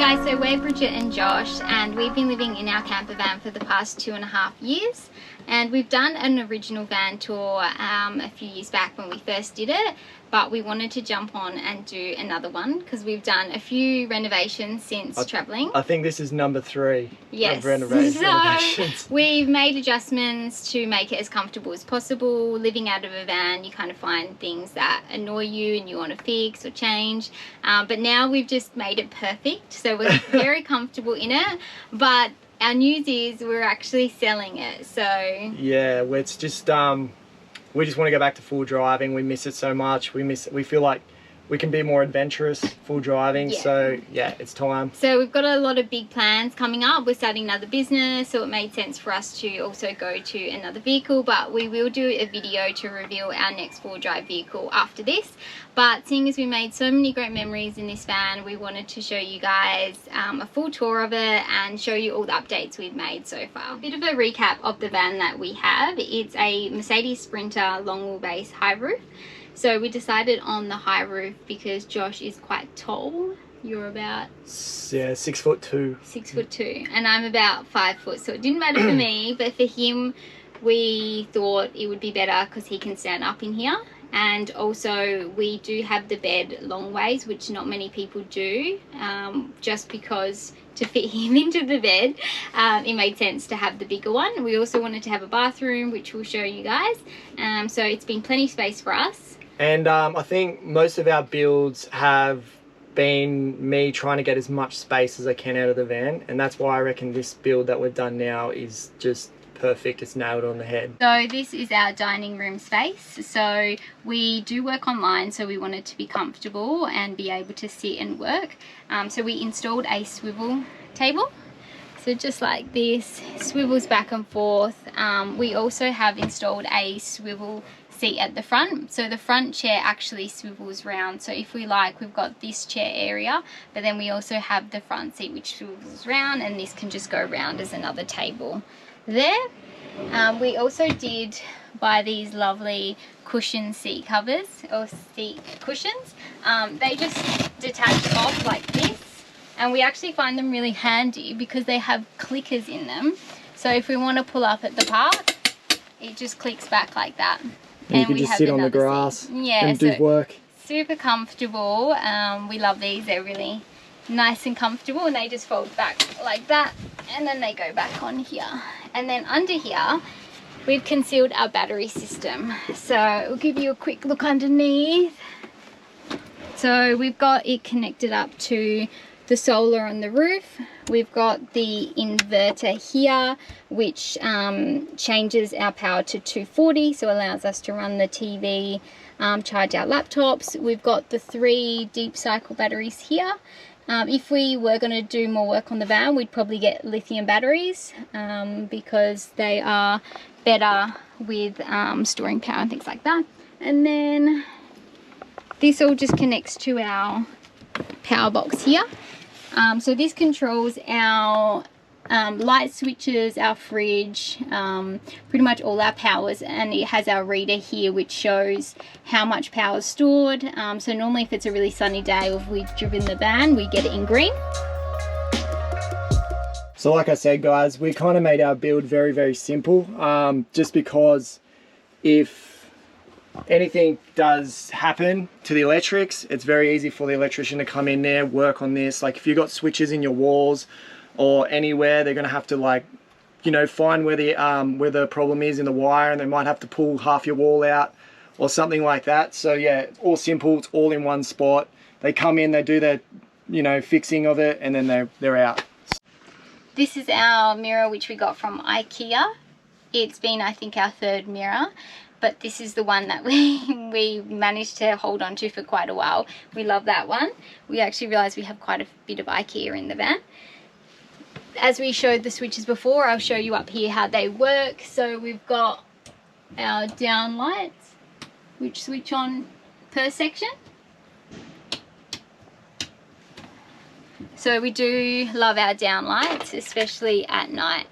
Guys, so we're Bridget and Josh, and we've been living in our camper van for the past 2.5 years, and we've done an original van tour a few years back when we first did it, but we wanted to jump on and do another one because we've done a few renovations since traveling. I think this is number 3 of renovations. renovations. We've made adjustments to make it as comfortable as possible. Living out of a van, you kind of find things that annoy you and you want to fix or change, but now we've just made it perfect, so we're very comfortable in it. But our news is we're actually selling it, so yeah, it's just we just want to go back to full driving. We miss it so much. We feel like we can be more adventurous full driving. Yeah. So yeah, it's time. So we've got a lot of big plans coming up. We're starting another business, so it made sense for us to also go to another vehicle, but we will do a video to reveal our next full drive vehicle after this. But seeing as we made so many great memories in this van, we wanted to show you guys a full tour of it and show you all the updates we've made so far. A bit of a recap of the van that we have. It's a Mercedes Sprinter long wheelbase high roof. So we decided on the high roof because Josh is quite tall. You're about 6'2". 6'2", and I'm about 5 foot, so it didn't matter for me, but for him we thought it would be better because he can stand up in here. And also we do have the bed long ways, which not many people do, just because to fit him into the bed it made sense to have the bigger one. We also wanted to have a bathroom, which we'll show you guys, so it's been plenty of space for us. And I think most of our builds have been me trying to get as much space as I can out of the van, and that's why I reckon this build that we've done now is just perfect. It's nailed on the head. So this is our dining room space. So we do work online, so we wanted to be comfortable and be able to sit and work. So we installed a swivel table. So just like this, swivels back and forth. We also have installed a swivel seat at the front, so the front chair actually swivels round. So if we like, we've got this chair area, but then we also have the front seat which swivels round, and this can just go round as another table there. We also did buy these lovely cushion seat covers, or seat cushions. They just detach off like this, and we actually find them really handy because they have clickers in them. So if we want to pull up at the park, it just clicks back like that. And you can just sit on the grass and do work. Super comfortable. We love these. They're really nice and comfortable, and they just fold back like that, and then they go back on here. And then under here we've concealed our battery system, so we'll give you a quick look underneath. So we've got it connected up to the solar on the roof. We've got the inverter here, which changes our power to 240, so allows us to run the TV, charge our laptops. We've got the 3 deep cycle batteries here. If we were going to do more work on the van, we'd probably get lithium batteries because they are better with storing power and things like that. And then this all just connects to our power box here. So this controls our light switches, our fridge, pretty much all our powers, and it has our reader here which shows how much power is stored. So normally if it's a really sunny day or if we've driven the van, we get it in green. So like I said, guys, we kind of made our build very, very simple, just because if anything does happen to the electrics, it's very easy for the electrician to come in there, work on this. Like if you've got switches in your walls or anywhere, they're going to have to, like, you know, find where the problem is in the wire, and they might have to pull half your wall out or something like that. So yeah, it's all simple. It's all in one spot. They come in, they do their, you know, fixing of it, and then they're out. This is our mirror which we got from IKEA. It's been, I think, our 3rd mirror, but this is the one that we managed to hold on to for quite a while. We love that one. We actually realized we have quite a bit of IKEA in the van. As we showed the switches before, I'll show you up here how they work. So we've got our down lights, which switch on per section. So we do love our down lights, especially at night.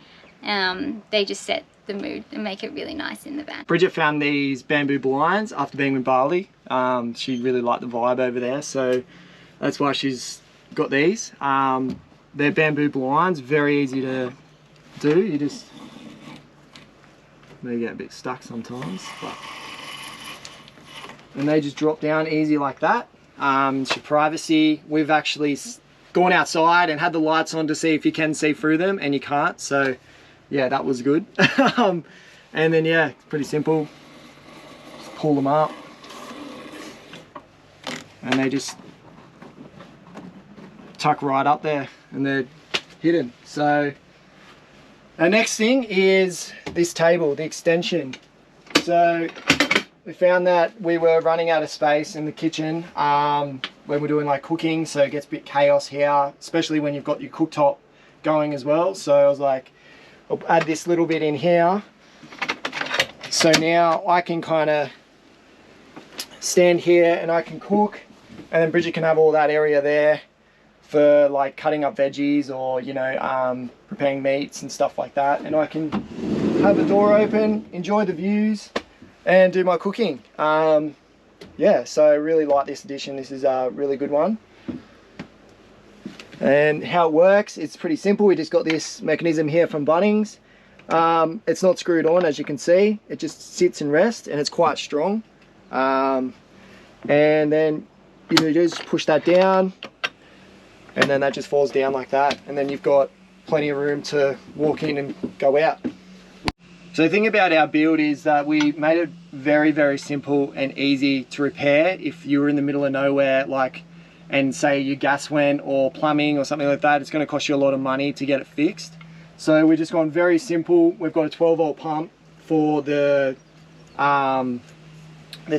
They just set the mood and make it really nice in the van. Bridget found these bamboo blinds after being with Bali. She really liked the vibe over there, so that's why she's got these. They're bamboo blinds, very easy to do. You just may get a bit stuck sometimes, but and they just drop down easy like that. It's your privacy. We've actually gone outside and had the lights on to see if you can see through them, and you can't, so yeah, that was good. And then yeah, pretty simple. Just pull them up and they just tuck right up there and they're hidden. So our next thing is this table, the extension. So we found that we were running out of space in the kitchen when we're doing like cooking, so it gets a bit chaos here, especially when you've got your cooktop going as well. So I was like, I'll add this little bit in here. So now I can kind of stand here and I can cook, and then Bridget can have all that area there for like cutting up veggies or, you know, preparing meats and stuff like that. And I can have the door open, enjoy the views, and do my cooking. Yeah, so I really like this addition. This is a really good one. And how it works, it's pretty simple. We just got this mechanism here from Bunnings. It's not screwed on, as you can see. It just sits and rests, and it's quite strong. And then you just push that down, and then that just falls down like that. And then you've got plenty of room to walk in and go out. So the thing about our build is that we made it very, very simple and easy to repair. If you were in the middle of nowhere, like, and say your gas went or plumbing or something like that, it's going to cost you a lot of money to get it fixed. So we've just gone very simple. We've got a 12-volt pump for the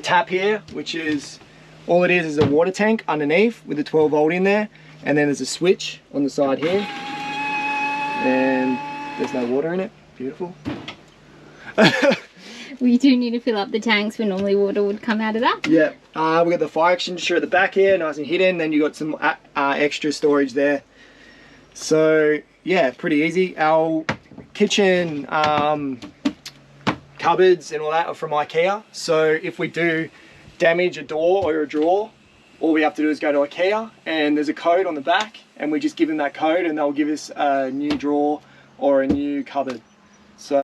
tap here, which is, all it is a water tank underneath with a 12-volt in there, and then there's a switch on the side here, and there's no water in it. Beautiful. We do need to fill up the tanks where normally water would come out of that. Yeah, we've got the fire extinguisher at the back here, nice and hidden. Then you got some extra storage there. So yeah, pretty easy. Our kitchen cupboards and all that are from IKEA. So if we do damage a door or a drawer, all we have to do is go to IKEA, and there's a code on the back, and we just give them that code and they'll give us a new drawer or a new cupboard. So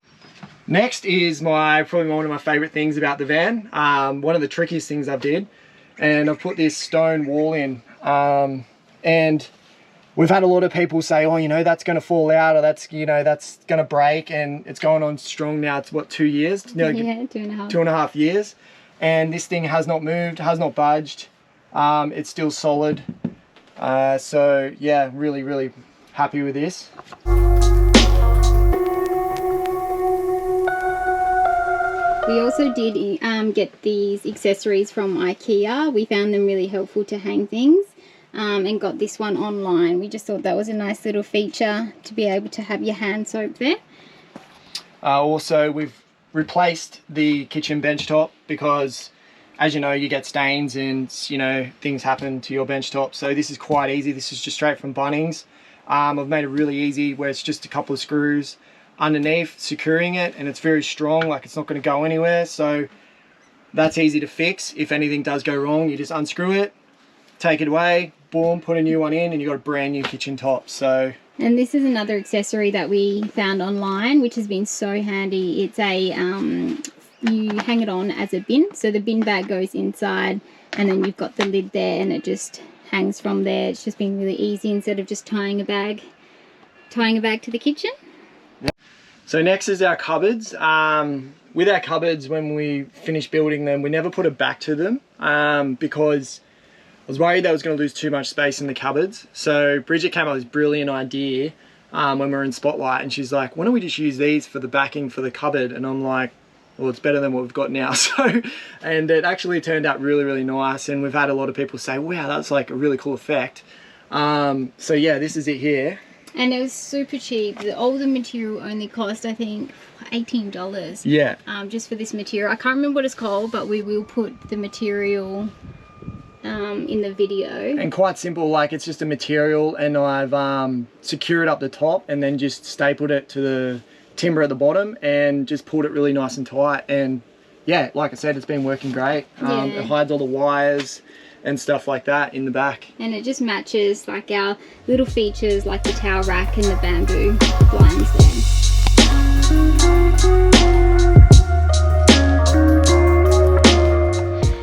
next is probably one of my favorite things about the van. One of the trickiest things I've did, and I've put this stone wall in, and we've had a lot of people say, oh, you know, that's going to fall out, or that's, you know, that's going to break, and it's going on strong now. It's what, 2 years? Nearly, yeah, 2.5. 2.5 years. And this thing has not moved, has not budged. It's still solid. So yeah, really, really happy with this. We also did get these accessories from IKEA. We found them really helpful to hang things, and got this one online. We just thought that was a nice little feature to be able to have your hand soap there. Also, we've replaced the kitchen bench top because, as you know, you get stains and, you know, things happen to your bench top. So this is quite easy. This is just straight from Bunnings. I've made it really easy, where it's just a couple of screws underneath securing it, and it's very strong, like it's not going to go anywhere. So that's easy to fix. If anything does go wrong, you just unscrew it, take it away, boom, put a new one in, and you've got a brand new kitchen top. So, and this is another accessory that we found online, which has been so handy. It's a you hang it on as a bin, so the bin bag goes inside, and then you've got the lid there, and it just hangs from there. It's just been really easy instead of just tying a bag to the kitchen. So next is our cupboards. With our cupboards, when we finished building them, we never put a back to them because I was worried that I was going to lose too much space in the cupboards. So Bridget came up with this brilliant idea when we were in Spotlight, and she's like, why don't we just use these for the backing for the cupboard? And I'm like, well, it's better than what we've got now. So, and it actually turned out really, really nice. And we've had a lot of people say, wow, that's like a really cool effect. So yeah, this is it here. And it was super cheap. All the material only cost, I think, $18. Yeah. Just for this material. I can't remember what it's called, but we will put the material in the video. And quite simple, like it's just a material, and I've secured up the top and then just stapled it to the timber at the bottom and just pulled it really nice and tight. And yeah, like I said, it's been working great. It hides all the wires and stuff like that in the back. And it just matches like our little features like the towel rack and the bamboo blinds there.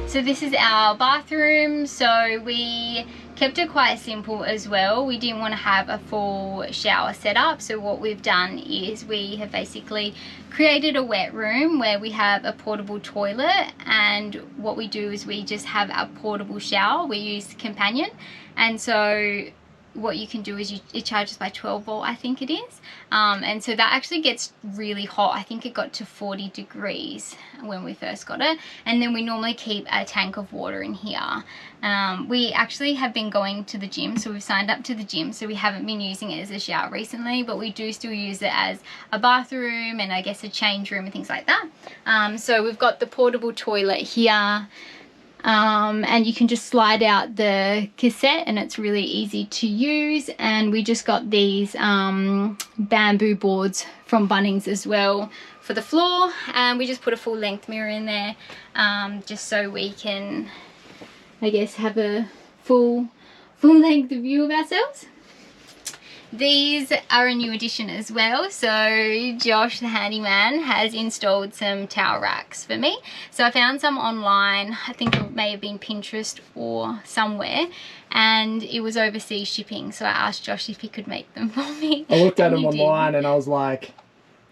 So this is our bathroom. So we kept it quite simple as well. We didn't want to have a full shower setup. So what we've done is we have basically created a wet room where we have a portable toilet, and what we do is we just have our portable shower. We use Companion, and so what you can do is it charges by 12 volt, I think it is, and so that actually gets really hot. I think it got to 40 degrees when we first got it, and then we normally keep a tank of water in here. We actually have been going to the gym, so we've signed up to the gym, so we haven't been using it as a shower recently, but we do still use it as a bathroom and I guess a change room and things like that. So we've got the portable toilet here. And you can just slide out the cassette and it's really easy to use. And we just got these bamboo boards from Bunnings as well for the floor, and we just put a full length mirror in there, just so we can, I guess, have a full length view of ourselves. These are a new addition as well. So Josh, the handyman, has installed some towel racks for me. So I found some online. I think it may have been Pinterest or somewhere, and it was overseas shipping. So I asked Josh if he could make them for me. I looked at them online and I was like,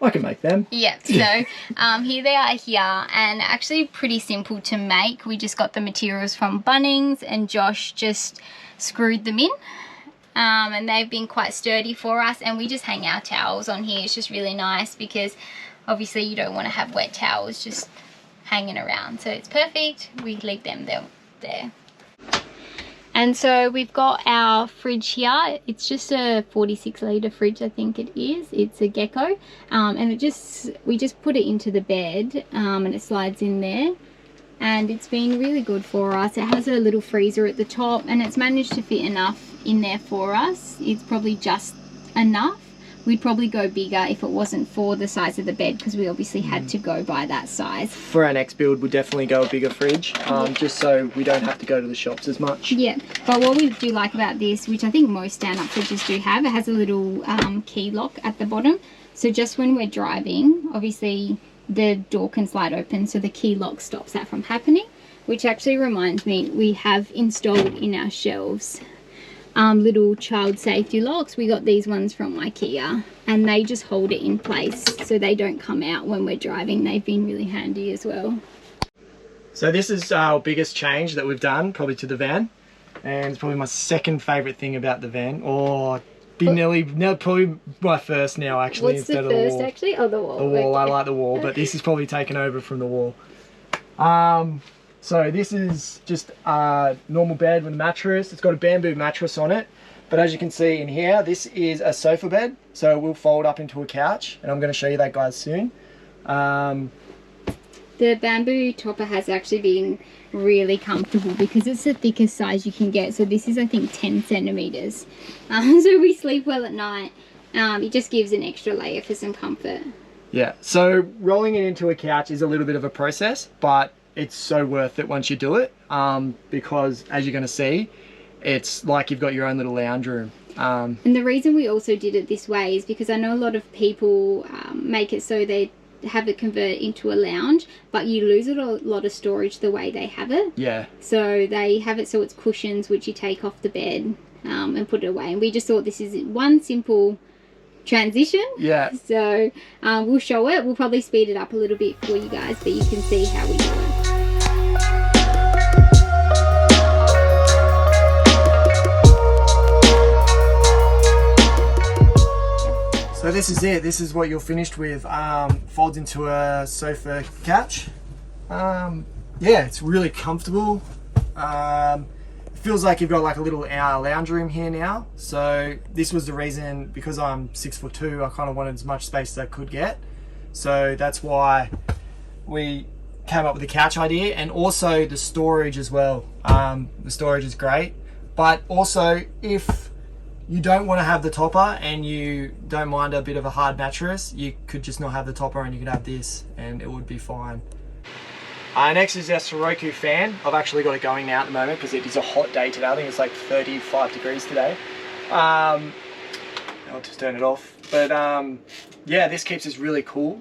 I can make them. Yeah, so here they are here, and actually pretty simple to make. We just got the materials from Bunnings and Josh just screwed them in. And they've been quite sturdy for us, and we just hang our towels on here. It's just really nice because obviously you don't want to have wet towels just hanging around, so it's perfect. We leave them there. And so we've got our fridge here. It's just a 46 litre fridge, I think it is. It's a Gecko, and we just put it into the bed, and it slides in there. And it's been really good for us. It has a little freezer at the top, and it's managed to fit enough in there for us. It's probably just enough. We'd probably go bigger if it wasn't for the size of the bed, because we obviously had to go by that size. For our next build, we'll definitely go a bigger fridge, just so we don't have to go to the shops as much. Yeah, but what we do like about this, which I think most stand-up fridges do have, it has a little key lock at the bottom. So just when we're driving, obviously the door can slide open, so the key lock stops that from happening. Which actually reminds me, we have installed in our shelves little child safety locks. We got these ones from IKEA, and they just hold it in place so they don't come out when we're driving. They've been really handy as well. So this is our biggest change that we've done, probably to the van, and it's probably my second favourite thing about the van, or probably my first now actually. What's the first actually? Oh, the wall. The wall, okay. I like the wall, but this is probably taken over from the wall. So this is just a normal bed with a mattress. It's got a bamboo mattress on it, but as you can see in here, this is a sofa bed, so it will fold up into a couch, and I'm going to show you that, guys, soon. The bamboo topper has actually been really comfortable because it's the thickest size you can get. So this is, I think, 10 centimeters. So we sleep well at night. It just gives an extra layer for some comfort. Yeah, so rolling it into a couch is a little bit of a process, but it's so worth it once you do it, because as you're going to see, it's like you've got your own little lounge room. And the reason we also did it this way is because I know a lot of people make it so they have it convert into a lounge, but you lose a lot of storage the way they have it. Yeah. So they have it so it's cushions which you take off the bed and put it away. And we just thought this is one simple transition. Yeah. So we'll show it. We'll probably speed it up a little bit for you guys, but you can see how we do it. So this is it. This is what you're finished with. Folds into a sofa couch. Yeah, it's really comfortable. Feels like you've got like a little lounge room here now. So this was the reason, because I'm 6'2", I kind of wanted as much space as I could get. So that's why we came up with the couch idea, and also the storage as well. The storage is great, but also if you don't want to have the topper and you don't mind a bit of a hard mattress, you could just not have the topper and you could have this and it would be fine. Next is our Sirocco fan. I've actually got it going now at the moment because it is a hot day today. I think it's like 35 degrees today. I'll just turn it off. But yeah, this keeps us really cool.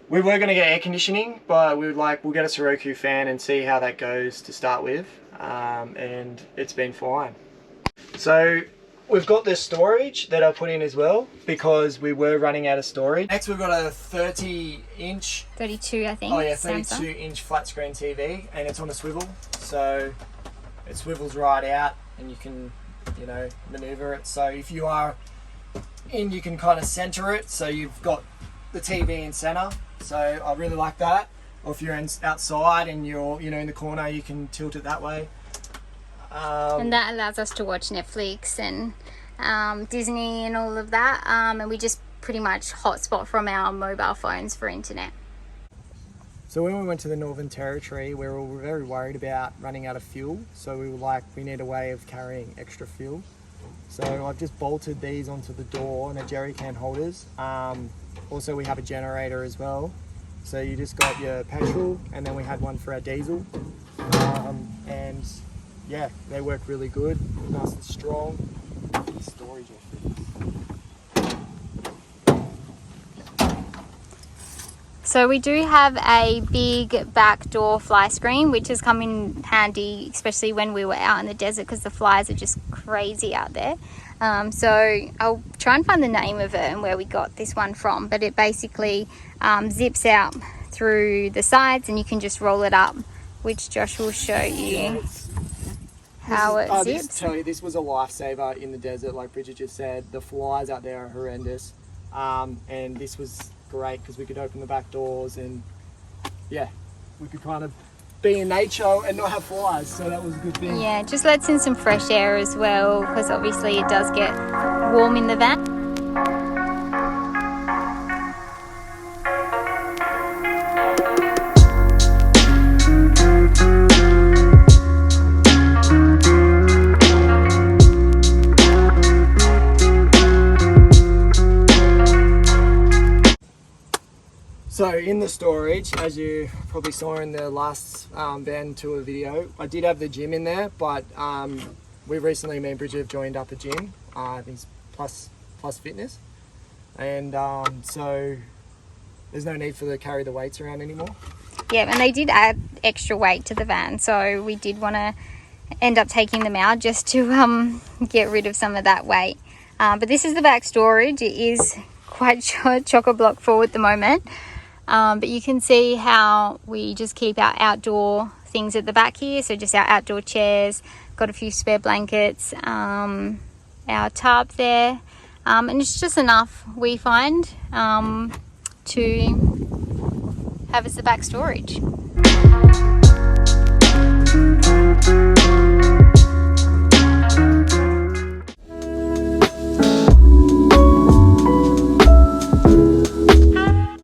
We were going to get air conditioning, but we'll get a Sirocco fan and see how that goes to start with. And it's been fine. So we've got the storage that I put in as well because we were running out of storage. Next we've got a 32 I think. Oh yeah, 32-inch flat screen TV, and it's on a swivel. So it swivels right out and you can, you know, maneuver it. So if you are in, you can kind of center it. So you've got the TV in center. So I really like that. Or if you're outside and you're, you know, in the corner, you can tilt it that way. And that allows us to watch Netflix and Disney and all of that. And we just pretty much hotspot from our mobile phones for internet. So when we went to the Northern Territory, we were very worried about running out of fuel. So we were like, we need a way of carrying extra fuel. So I've just bolted these onto the door and the jerry can holders. Also we have a generator as well. So you just got your petrol, and then we had one for our diesel. And yeah, they work really good, nice and strong. Storage. So we do have a big back door fly screen, which has come in handy, especially when we were out in the desert because the flies are just crazy out there. So I'll try and find the name of it and where we got this one from, but it basically zips out through the sides and you can just roll it up, which Josh will show you how it zips. This was a lifesaver in the desert, like Bridget just said. The flies out there are horrendous, and this was great because we could open the back doors and yeah, we could kind of be in nature and not have flies, so that was a good thing. Yeah, just lets in some fresh air as well because obviously it does get warm in the van. So in the storage, as you probably saw in the last van tour video, I did have the gym in there, but we recently, me and Bridget have joined up a gym. I think it's plus fitness, and so there's no need for to carry the weights around anymore. Yeah, and they did add extra weight to the van, so we did want to end up taking them out just to get rid of some of that weight. But this is the back storage. It is quite chock-a-block full at the moment. But you can see how we just keep our outdoor things at the back here. So just our outdoor chairs, got a few spare blankets, our tarp there. And it's just enough, we find, to have as the back storage.